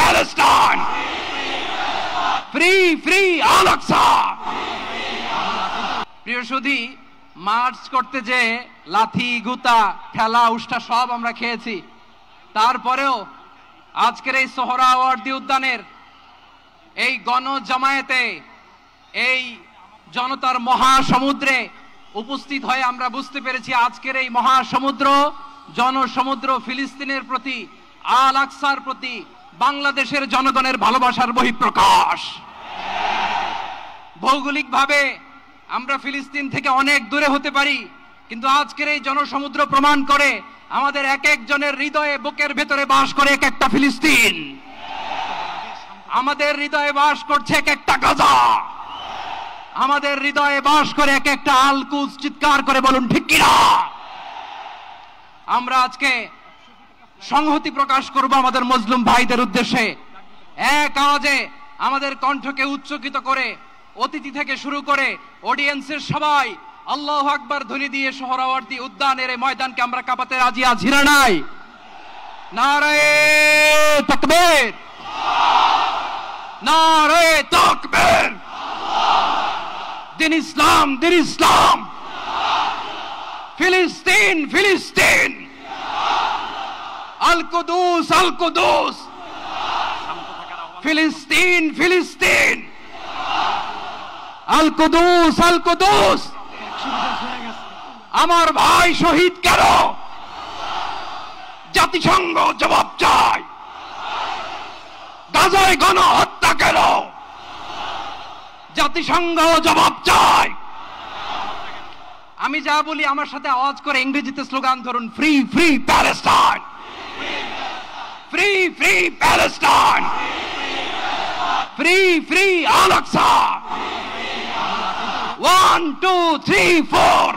Palestine! Free Al-Aqsa! প্রিয় সুধী, March করতে যে লাথি গুতা ঠেলা উষ্টা সব আমরা খেয়েছি, তারপরেও আজকের এই সোহরাওয়ার্দী উদ্যানের এই গণজামায়াতে, এই জনতার মহাসমুদ্রে উপস্থিত হয়ে আমরা বুঝতে পেরেছি আজকের এই মহাসমুদ্র, জনসমুদ্র ফিলিস্তিনের প্রতি, আল আকসার প্রতি বাংলাদেশের জনগণের ভালোবাসার বহিঃপ্রকাশ। ভৌগোলিকভাবে আমরা ফিলিস্তিন থেকে অনেক দূরে হতে পারি, কিন্তু আজকের এই জনসমুদ্র প্রমাণ করে আমাদের এক একজনের হৃদয়ে, বুকের ভেতরে বাস করে এক একটা ফিলিস্তিন। আমাদের হৃদয়ে বাস করছে এক একটা গাজা, আমাদের হৃদয়ে বাস করে এক একটা আল কুদস। চিৎকার করে বলুন ঠিক কিনা? আমরা আজকে সংহতি প্রকাশ করব আমাদের মুসলিম ভাইদের উদ্দেশ্যে। এক আওয়াজে আমাদের কণ্ঠকে উচ্চকিত করে অতিথি থেকে শুরু করে অডিয়েন্সের সবাই আল্লাহু আকবার ধ্বনি দিয়ে সোহরাওয়ার্দী উদ্যানের এই ময়দানকে আমরা কাঁপাতে রাজি আছি না নাই? নারায়ে তাকবীর, নারায়ে তাকবীর। দিন ইসলাম, দিন ইসলাম। ফিলিস্তিন, ফিলিস্তিন। আল কুদুস, আল কুদুস। ফিলিস্তিন, ফিলিস্তিন। আল কুদুস, আল কুদুস। আমার ভাই শহীদ কেন? জাতিসংঘ জবাব চায়। গাজায় গণহত্যা কেন? জাতিসংঘ জবাব চায়। আমি যা বলি আমার সাথে আওয়াজ করে ইংরেজিতে স্লোগান ধরুন, free free Palestine, free free Palestine, free free Al Aqsa. 1 2 3 4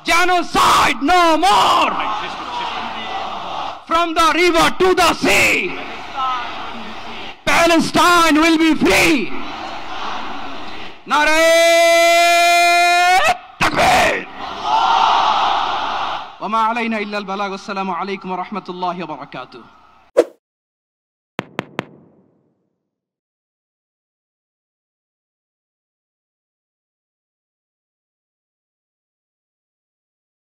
Genocide no more. From the river to the sea, Palestine will be free. Nare takbir. Wa ma alayna illa al balagh. Assalamu alaykum wa rahmatullahi wa barakatuh.